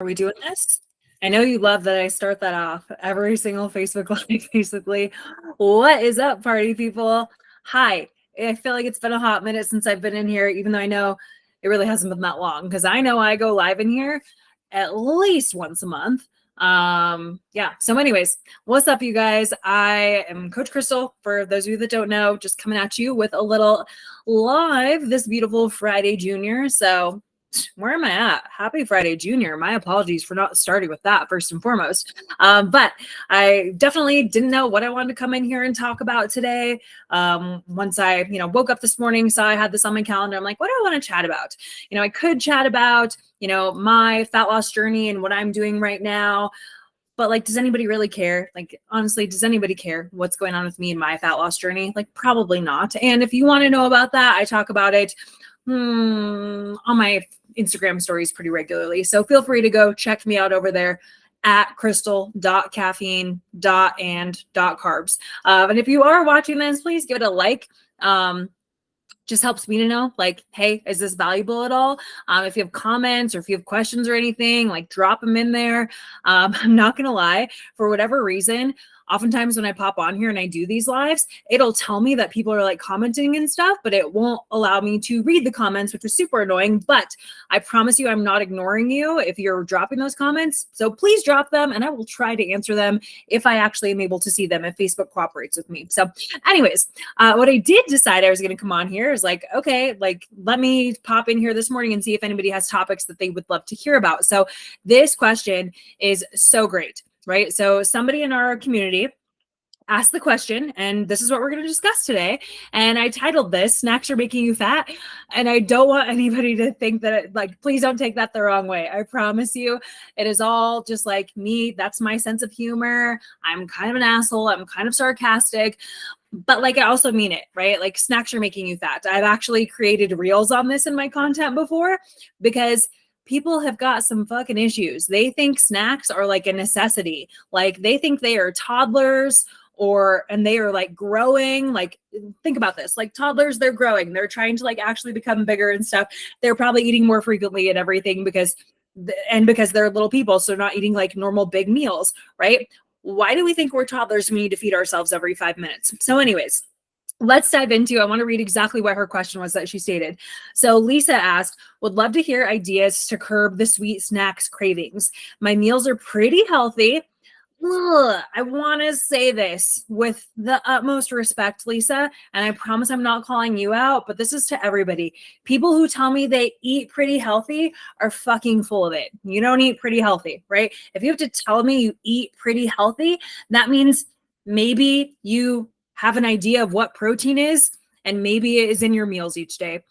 Are we doing this? I know you love that I start that off every single Facebook Live, basically. What is up, party people? Hi. I feel like it's been a hot minute since I've been in here, even though I know it really hasn't been that long, because I know I go live in here at least once a month. Yeah. So anyways, what's up, you guys? I am Coach Crystal. For those of you that don't know, just coming at you with a little live this beautiful Friday Junior. So where am I at? Happy Friday, Junior. My apologies for not starting with that first and foremost. But I definitely didn't know what I wanted to come in here and talk about today. Once I, woke up this morning, saw I had this on my calendar. I'm like, what do I want to chat about? I could chat about, my fat loss journey and what I'm doing right now. But like, does anybody really care? Like, honestly, does anybody care what's going on with me and my fat loss journey? Like, probably not. And if you want to know about that, I talk about it on my Instagram stories pretty regularly. So feel free to go check me out over there at crystal.caffeine.and.carbs. And if you are watching this, please give it a like. Just helps me to know, like, hey, is this valuable at all? If you have comments or if you have questions or anything, like, drop them in there. I'm not gonna lie, for whatever reason, oftentimes when I pop on here and I do these lives, it'll tell me that people are like commenting and stuff, but it won't allow me to read the comments, which is super annoying. But I promise you, I'm not ignoring you if you're dropping those comments. So please drop them and I will try to answer them if I actually am able to see them, if Facebook cooperates with me. So anyways, what I did decide I was going to come on here is like, okay, like, let me pop in here this morning and see if anybody has topics that they would love to hear about. So this question is so great, right? So somebody in our community asked the question, and this is what we're going to discuss today. And I titled this, Snacks Are Making You Fat. And I don't want anybody to think that, please don't take that the wrong way. I promise you, it is all just like me. That's my sense of humor. I'm kind of an asshole. I'm kind of sarcastic. But I also mean it, right? Like, snacks are making you fat. I've actually created reels on this in my content before because people have got some fucking issues. They think snacks are like a necessity. Like, they think they are toddlers and they are like growing. Like, think about this, like toddlers, they're growing, they're trying to like actually become bigger and stuff. They're probably eating more frequently and everything because they're little people. So they're not eating like normal big meals, right? Why do we think we're toddlers? We need to feed ourselves every 5 minutes. So anyways, let's dive into, I want to read exactly what her question was that she stated. So Lisa asked, would love to hear ideas to curb the sweet snacks cravings. My meals are pretty healthy. I want to say this with the utmost respect, Lisa, and I promise I'm not calling you out, but this is to everybody. People who tell me they eat pretty healthy are fucking full of it. You don't eat pretty healthy, right? If you have to tell me you eat pretty healthy, that means maybe you have an idea of what protein is, and maybe it is in your meals each day.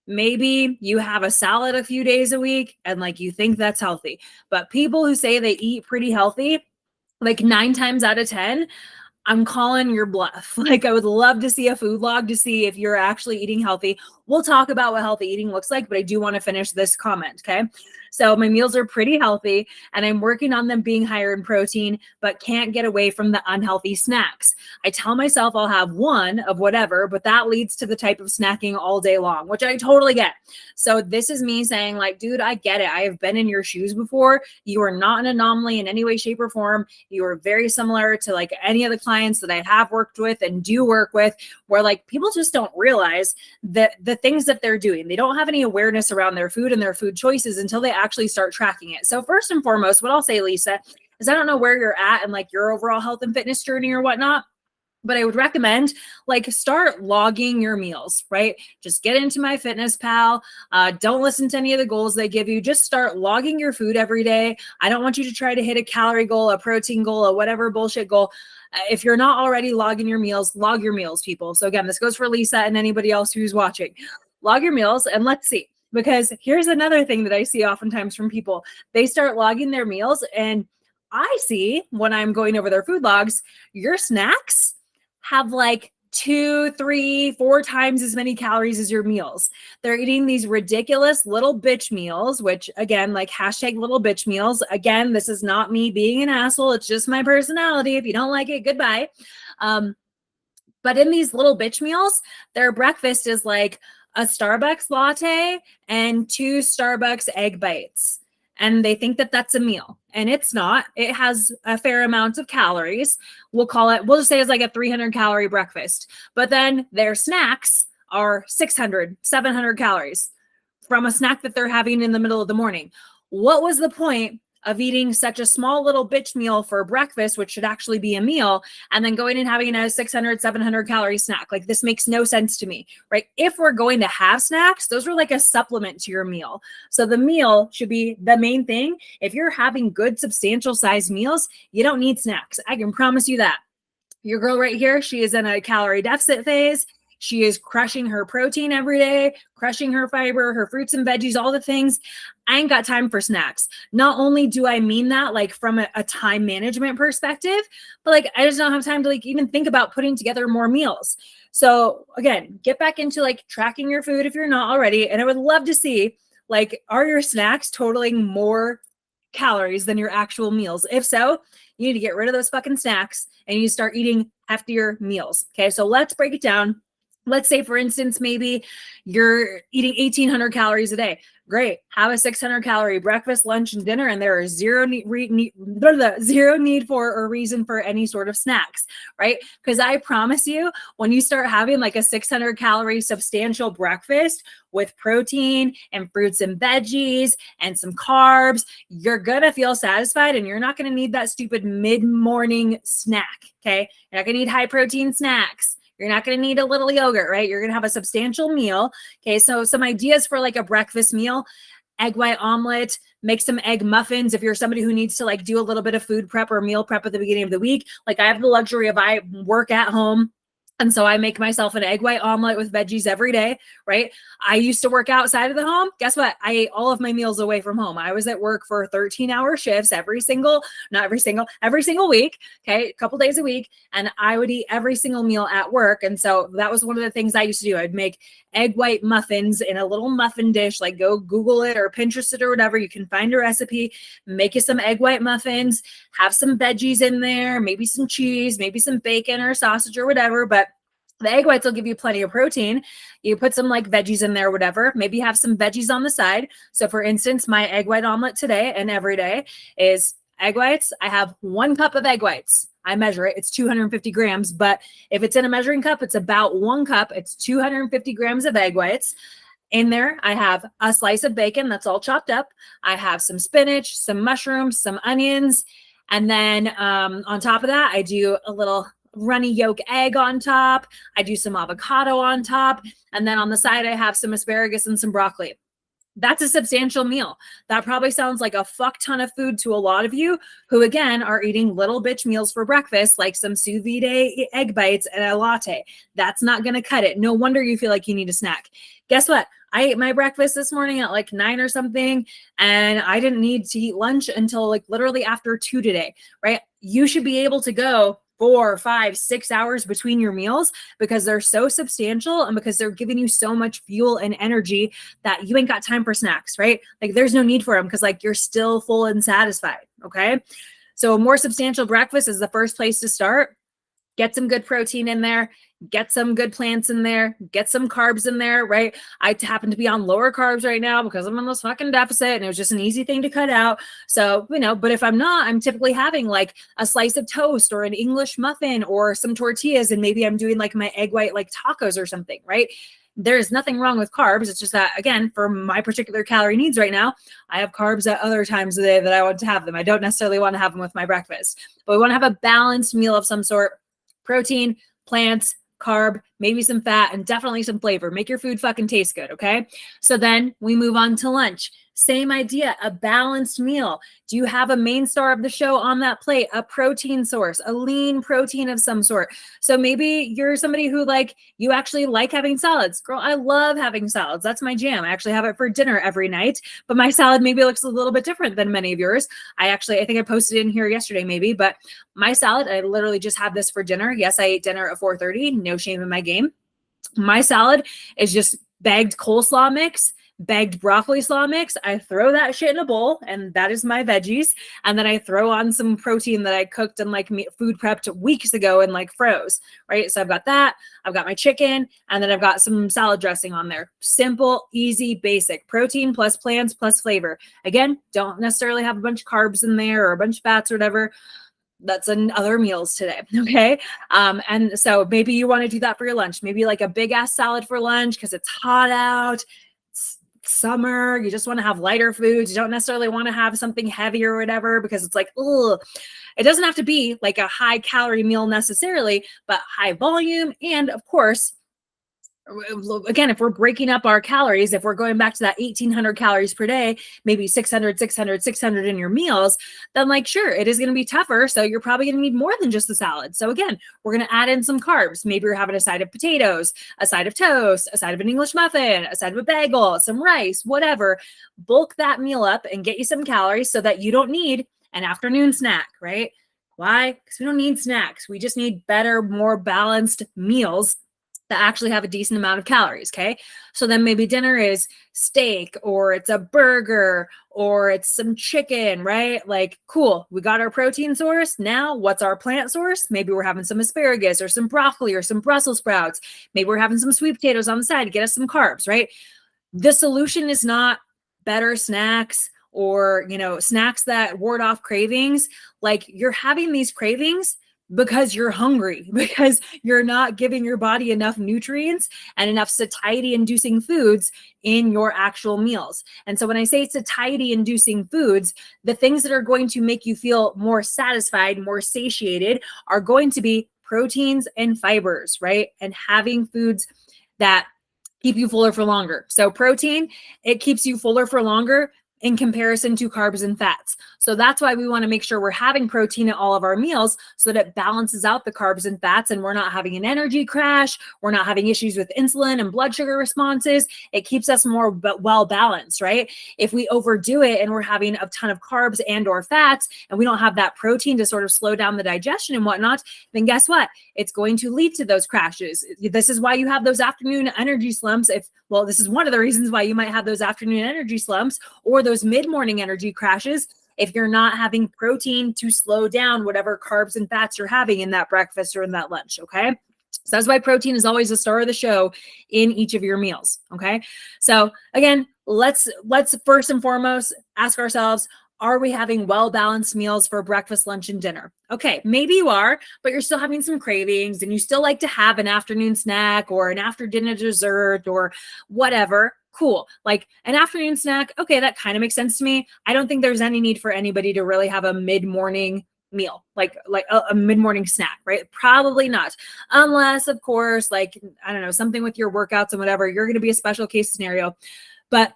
Maybe you have a salad a few days a week and like you think that's healthy. But people who say they eat pretty healthy, like 9 times out of 10, I'm calling your bluff. Like, I would love to see a food log to see if you're actually eating healthy. We'll talk about what healthy eating looks like, but I do want to finish this comment, okay? So my meals are pretty healthy and I'm working on them being higher in protein, but can't get away from the unhealthy snacks. I tell myself I'll have one of whatever, but that leads to the type of snacking all day long, which I totally get. So this is me saying, like, dude, I get it. I have been in your shoes before. You are not an anomaly in any way, shape, or form. You are very similar to like any of the clients that I have worked with and do work with, where like people just don't realize that the things that they're doing, they don't have any awareness around their food and their food choices until they actually start tracking it. So first and foremost, what I'll say, Lisa, is I don't know where you're at and like your overall health and fitness journey or whatnot, but I would recommend like start logging your meals, right? Just get into MyFitnessPal. Don't listen to any of the goals they give you. Just start logging your food every day. I don't want you to try to hit a calorie goal, a protein goal, or whatever bullshit goal. If you're not already logging your meals, log your meals, people. So again, this goes for Lisa and anybody else who's watching. Log your meals and let's see. Because here's another thing that I see oftentimes from people. They start logging their meals and I see when I'm going over their food logs, your snacks have like 2, 3, 4 times as many calories as your meals. They're eating these ridiculous little bitch meals, which again, like hashtag little bitch meals. Again, this is not me being an asshole. It's just my personality. If you don't like it, goodbye. But in these little bitch meals, their breakfast is like a Starbucks latte and 2 Starbucks egg bites. and they think that that's a meal, and it's not. It has a fair amount of calories. We'll just say it's like a 300 calorie breakfast, but then their snacks are 600, 700 calories from a snack that they're having in the middle of the morning. What was the point of eating such a small little bitch meal for breakfast, which should actually be a meal, and then going and having a 600, 700 calorie snack? Like, this makes no sense to me, right? If we're going to have snacks, those are like a supplement to your meal. So the meal should be the main thing. If you're having good, substantial sized meals, you don't need snacks. I can promise you that. Your girl right here, she is in a calorie deficit phase. She is crushing her protein every day, crushing her fiber, her fruits and veggies, all the things. I ain't got time for snacks. Not only do I mean that like from a time management perspective, but like I just don't have time to like even think about putting together more meals. So again, get back into like tracking your food if you're not already. And I would love to see, like, are your snacks totaling more calories than your actual meals? If so, you need to get rid of those fucking snacks and you start eating heftier meals. Okay, so let's break it down. Let's say, for instance, maybe you're eating 1,800 calories a day. Great. Have a 600 calorie breakfast, lunch, and dinner, and there is zero need for or reason for any sort of snacks, right? Because I promise you, when you start having like a 600 calorie substantial breakfast with protein and fruits and veggies and some carbs, you're going to feel satisfied and you're not going to need that stupid mid-morning snack, okay? You're not going to need high protein snacks. You're not going to need a little yogurt, right? You're going to have a substantial meal. Okay, so some ideas for like a breakfast meal: egg white omelet, make some egg muffins. If you're somebody who needs to like do a little bit of food prep or meal prep at the beginning of the week, like I have the luxury of, I work at home. And so I make myself an egg white omelet with veggies every day, right? I used to work outside of the home. Guess what? I ate all of my meals away from home. I was at work for 13-hour shifts every single week, okay? A couple days a week. And I would eat every single meal at work. And so that was one of the things I used to do. I'd make egg white muffins in a little muffin dish, like go Google it or Pinterest it or whatever. You can find a recipe, make you some egg white muffins, have some veggies in there, maybe some cheese, maybe some bacon or sausage or whatever. But the egg whites will give you plenty of protein. You put some like veggies in there, whatever. Maybe have some veggies on the side. So for instance, my egg white omelet today and every day is egg whites. I have 1 cup of egg whites. I measure it. It's 250 grams. But if it's in a measuring cup, it's about 1 cup. It's 250 grams of egg whites. In there, I have a slice of bacon that's all chopped up. I have some spinach, some mushrooms, some onions. And then on top of that, I do a little runny yolk egg on top. I do some avocado on top. And then on the side, I have some asparagus and some broccoli. That's a substantial meal. That probably sounds like a fuck ton of food to a lot of you who, again, are eating little bitch meals for breakfast, like some sous vide egg bites and a latte. That's not going to cut it. No wonder you feel like you need a snack. Guess what? I ate my breakfast this morning at like 9 or something, and I didn't need to eat lunch until like literally after 2 today, right? You should be able to go 4, 5, 6 hours between your meals because they're so substantial and because they're giving you so much fuel and energy that you ain't got time for snacks, right? Like there's no need for them because like you're still full and satisfied, okay? So a more substantial breakfast is the first place to start. Get some good protein in there, get some good plants in there, get some carbs in there, right? I happen to be on lower carbs right now because I'm on this fucking deficit and it was just an easy thing to cut out. So, but if I'm not, I'm typically having like a slice of toast or an English muffin or some tortillas, and maybe I'm doing like my egg white like tacos or something, right? There's nothing wrong with carbs. It's just that, again, for my particular calorie needs right now, I have carbs at other times of the day that I want to have them. I don't necessarily want to have them with my breakfast, but we want to have a balanced meal of some sort. Protein, plants, carb, maybe some fat, and definitely some flavor. Make your food fucking taste good, okay? So then we move on to lunch. Same idea, a balanced meal. Do you have a main star of the show on that plate? A protein source, a lean protein of some sort. So maybe you're somebody who you actually like having salads. Girl, I love having salads. That's my jam. I actually have it for dinner every night, but my salad maybe looks a little bit different than many of yours. I think I posted in here yesterday maybe, but my salad, I literally just had this for dinner. Yes, I ate dinner at 4:30. No shame in my game. My salad is just bagged coleslaw mix, bagged broccoli slaw mix. I throw that shit in a bowl, and that is my veggies. And then I throw on some protein that I cooked and like food prepped weeks ago and like froze, right? So I've got that, I've got my chicken, and then I've got some salad dressing on there. Simple, easy, basic protein plus plants plus flavor. Again, don't necessarily have a bunch of carbs in there or a bunch of fats or whatever. That's in other meals today. Okay. And so maybe you want to do that for your lunch, maybe like a big ass salad for lunch because it's hot out. It's summer. You just want to have lighter foods. You don't necessarily want to have something heavy or whatever because it's like, ugh. It doesn't have to be like a high calorie meal necessarily, but high volume. And of course, again, if we're breaking up our calories, if we're going back to that 1800 calories per day, maybe 600 in your meals, then like, sure, it is going to be tougher. So you're probably going to need more than just the salad. So again, we're going to add in some carbs. Maybe you're having a side of potatoes, a side of toast, a side of an English muffin, a side of a bagel, some rice, whatever. Bulk that meal up and get you some calories so that you don't need an afternoon snack, right? Why? Because we don't need snacks. We just need better, more balanced meals that actually have a decent amount of calories. Okay. So then maybe dinner is steak or it's a burger or it's some chicken, right? Like, cool. We got our protein source. Now what's our plant source? Maybe we're having some asparagus or some broccoli or some Brussels sprouts. Maybe we're having some sweet potatoes on the side to get us some carbs, right? The solution is not better snacks or, snacks that ward off cravings. Like, you're having these cravings because you're hungry, because you're not giving your body enough nutrients and enough satiety inducing foods in your actual meals. And so when I say satiety inducing foods, the things that are going to make you feel more satisfied, more satiated are going to be proteins and fibers, right? And having foods that keep you fuller for longer. So protein, it keeps you fuller for longer in comparison to carbs and fats. So that's why we want to make sure we're having protein at all of our meals so that it balances out the carbs and fats and we're not having an energy crash. We're not having issues with insulin and blood sugar responses. It keeps us more well balanced, right? If we overdo it and we're having a ton of carbs and or fats and we don't have that protein to sort of slow down the digestion and whatnot, then guess what? It's going to lead to those crashes. This is why you have those afternoon energy slumps. This is one of the reasons why you might have those afternoon energy slumps or those mid-morning energy crashes if you're not having protein to slow down whatever carbs and fats you're having in that breakfast or in that lunch, okay? So that's why protein is always the star of the show in each of your meals, okay? So again, let's first and foremost ask ourselves, are we having well-balanced meals for breakfast, lunch, and dinner? Okay, maybe you are, but you're still having some cravings and you still like to have an afternoon snack or an after dinner dessert or whatever. Cool. Like an afternoon snack. Okay, that kind of makes sense to me. I don't think there's any need for anybody to really have a mid-morning meal, like a mid-morning snack, right? Probably not. Unless, of course, like, I don't know, something with your workouts and whatever, you're going to be a special case scenario. But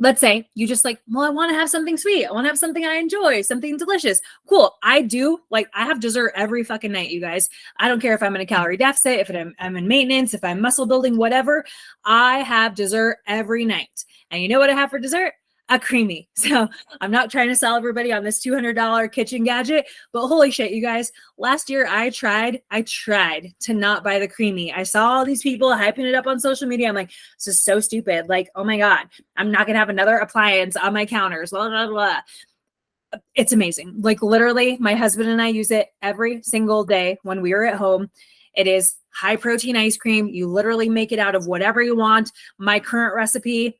let's say you just like, well, I want to have something sweet. I want to have something I enjoy, something delicious. Cool. I have dessert every fucking night, you guys. I don't care if I'm in a calorie deficit, if I'm in maintenance, if I'm muscle building, whatever. I have dessert every night. And you know what I have for dessert? A creamy. So I'm not trying to sell everybody on this $200 kitchen gadget, but holy shit, you guys, last year I tried to not buy the creamy. I saw all these people hyping it up on social media. I'm like, this is so stupid. Like, oh my God, I'm not going to have another appliance on my counters, blah, blah, blah. It's amazing. Like literally my husband and I use it every single day when we are at home. It is high protein ice cream. You literally make it out of whatever you want. My current recipe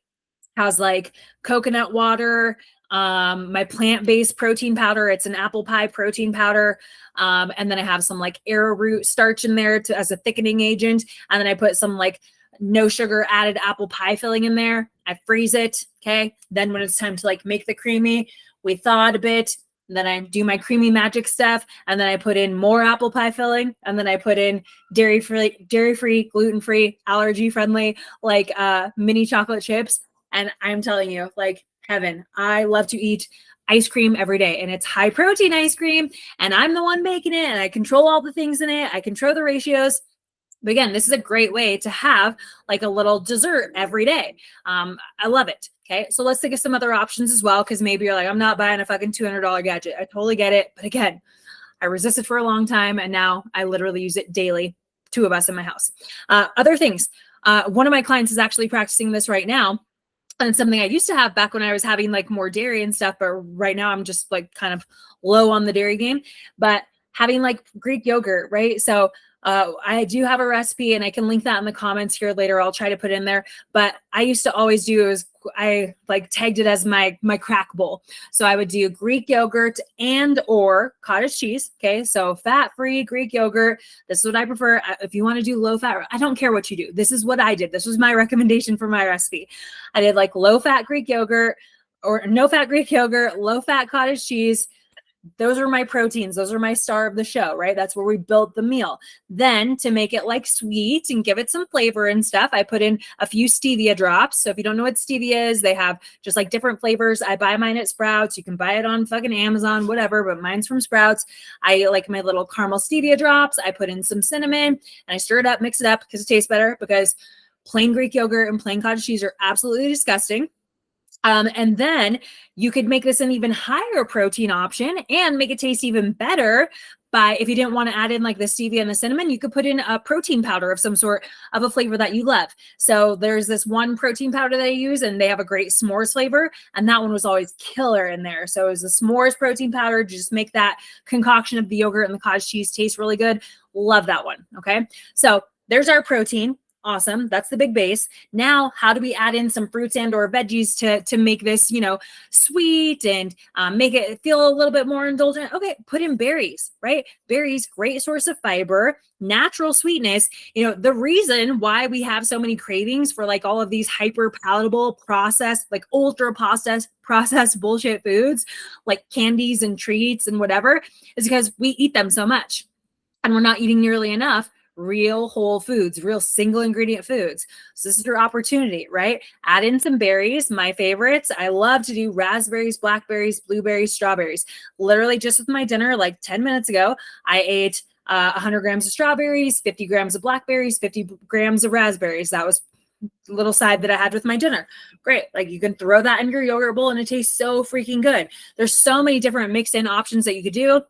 has like coconut water, my plant-based protein powder. It's an apple pie protein powder. And then I have some like arrowroot starch in there as a thickening agent. And then I put some like no sugar added apple pie filling in there. I freeze it. Okay. Then when it's time to like make the creamy, we thaw it a bit. Then I do my creamy magic stuff. And then I put in more apple pie filling. And then I put in dairy-free, gluten-free, allergy-friendly, like mini chocolate chips. And I'm telling you, like heaven, I love to eat ice cream every day, and it's high protein ice cream, and I'm the one making it, and I control all the things in it. I control the ratios. But again, this is a great way to have like a little dessert every day. I love it. Okay. So let's think of some other options as well. Cause maybe you're like, I'm not buying a fucking $200 gadget. I totally get it. But again, I resisted for a long time and now I literally use it daily. 2 of us in my house. Other things. One of my clients is actually practicing this right now. And it's something I used to have back when I was having like more dairy and stuff, but right now I'm just like kind of low on the dairy game. But having like Greek yogurt, right? So I do have a recipe and I can link that in the comments here later. I'll try to put in there. But I used to always do is I like tagged it as my crack bowl. So I would do Greek yogurt and or cottage cheese. Okay. So fat-free Greek yogurt. This is what I prefer. If you want to do low fat, I don't care what you do. This is what I did. This was my recommendation for my recipe. I did like low fat Greek yogurt or no fat Greek yogurt, low fat cottage cheese. Those are my proteins. Those are my star of the show, right? That's where we built the meal. Then to make it like sweet and give it some flavor and stuff, I put in a few stevia drops. So if you don't know what stevia is, they have just like different flavors. I buy mine at Sprouts. You can buy it on fucking Amazon, whatever, but mine's from Sprouts. I like my little caramel stevia drops. I put in some cinnamon and I stir it up, mix it up because it tastes better, because plain Greek yogurt and plain cottage cheese are absolutely disgusting. And then you could make this an even higher protein option and make it taste even better by, if you didn't want to add in like the stevia and the cinnamon, you could put in a protein powder of some sort of a flavor that you love. So there's this one protein powder that I use and they have a great s'mores flavor. And that one was always killer in there. So it was a s'mores protein powder. Just make that concoction of the yogurt and the cottage cheese taste really good. Love that one. Okay. So there's our protein. Awesome. That's the big base. Now, how do we add in some fruits and or veggies to make this, you know, sweet and make it feel a little bit more indulgent? Okay, put in berries, right? Berries, great source of fiber, natural sweetness. You know, the reason why we have so many cravings for like all of these hyper palatable processed, like ultra processed bullshit foods, like candies and treats and whatever, is because we eat them so much and we're not eating nearly enough real whole foods, real single ingredient foods. So this is your opportunity, right? Add in some berries, my favorites. I love to do raspberries, blackberries, blueberries, strawberries. Literally just with my dinner, like 10 minutes ago, I ate 100 grams of strawberries, 50 grams of blackberries, 50 grams of raspberries. That was a little side that I had with my dinner. Great. Like you can throw that in your yogurt bowl and it tastes so freaking good. There's so many different mixed in options that you could do.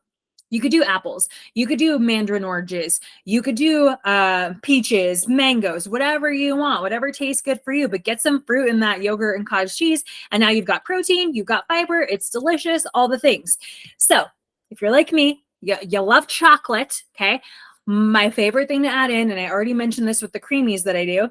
You could do apples. You could do mandarin oranges. You could do peaches, mangoes, whatever you want, whatever tastes good for you. But get some fruit in that yogurt and cottage cheese. And now you've got protein, you've got fiber. It's delicious, all the things. So if you're like me, you love chocolate, okay? My favorite thing to add in, and I already mentioned this with the creamies that I do,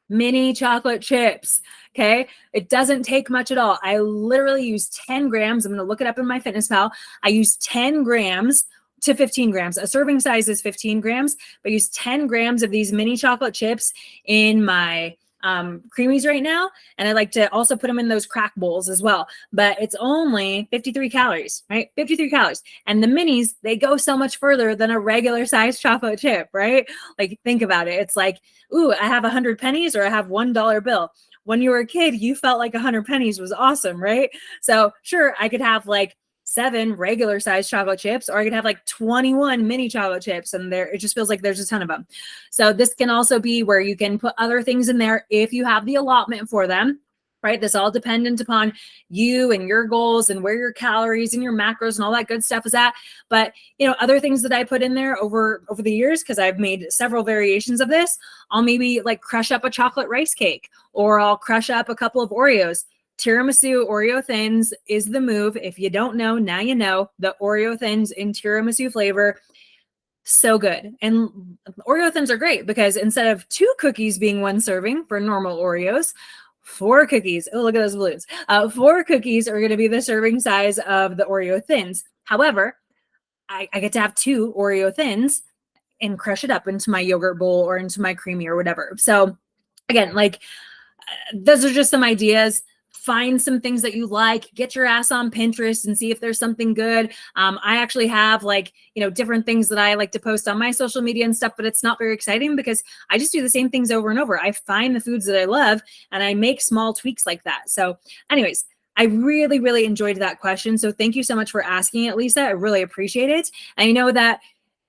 mini chocolate chips. Okay. It doesn't take much at all. I literally use 10 grams. I'm going to look it up in MyFitnessPal. I use 10 grams to 15 grams. A serving size is 15 grams, but I use 10 grams of these mini chocolate chips in my creamies right now. And I like to also put them in those crack bowls as well, but it's only 53 calories, right? 53 calories. And the minis, they go so much further than a regular size chocolate chip, right? Like think about it. It's like, ooh, I have 100 pennies or I have $1 bill. When you were a kid, you felt like 100 pennies was awesome, right? So sure, I could have like 7 regular size chocolate chips, or I could have like 21 mini chocolate chips, and there it just feels like there's a ton of them. So this can also be where you can put other things in there if you have the allotment for them, right? This all dependent upon you and your goals and where your calories and your macros and all that good stuff is at. But you know, other things that I put in there over the years, because I've made several variations of this, I'll maybe like crush up a chocolate rice cake, or I'll crush up a couple of Oreos. Tiramisu Oreo Thins is the move. If you don't know, now you know. The Oreo Thins in tiramisu flavor, so good. And Oreo Thins are great because instead of 2 cookies being one serving for normal Oreos, 4 cookies. Oh, look at those balloons. 4 cookies are going to be the serving size of the Oreo Thins. However, I get to have 2 Oreo Thins and crush it up into my yogurt bowl or into my creamy or whatever. So again, like those are just some ideas. Find some things that you like, get your ass on Pinterest and see if there's something good. I actually have like, you know, different things that I like to post on my social media and stuff, but it's not very exciting because I just do the same things over and over. I find the foods that I love and I make small tweaks like that. So anyways, I really, really enjoyed that question. So thank you so much for asking it, Lisa. I really appreciate it. I know that,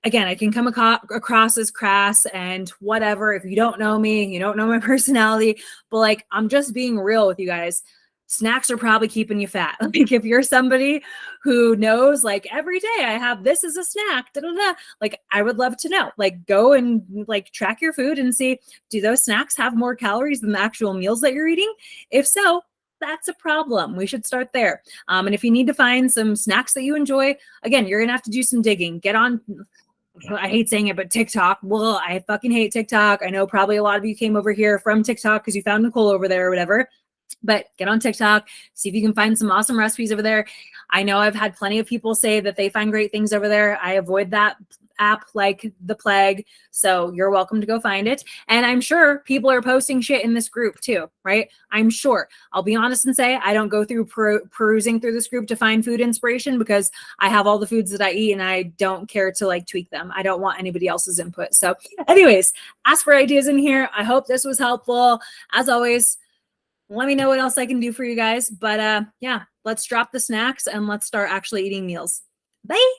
again, I can come across as crass and whatever. If you don't know me, you don't know my personality, but like, I'm just being real with you guys. snacks are probably keeping you fat. Like if you're somebody who knows like every day I have this as a snack, da, da, da, like I would love to know, like go and like track your food and see, do those snacks have more calories than the actual meals that you're eating? If so, that's a problem. We should start there. And if you need to find some snacks that you enjoy, again, you're going to have to do some digging. Get on, I hate saying it, but TikTok. Well, I fucking hate TikTok. I know probably a lot of you came over here from TikTok because you found Nicole over there or whatever. But get on TikTok, see if you can find some awesome recipes over there. I know I've had plenty of people say that they find great things over there. I avoid that app like the plague. So you're welcome to go find it. And I'm sure people are posting shit in this group too, right? I'm sure. I'll be honest and say I don't go through perusing through this group to find food inspiration because I have all the foods that I eat and I don't care to like tweak them. I don't want anybody else's input. So anyways, ask for ideas in here. I hope this was helpful. As always, let me know what else I can do for you guys. But yeah, let's drop the snacks and let's start actually eating meals. Bye.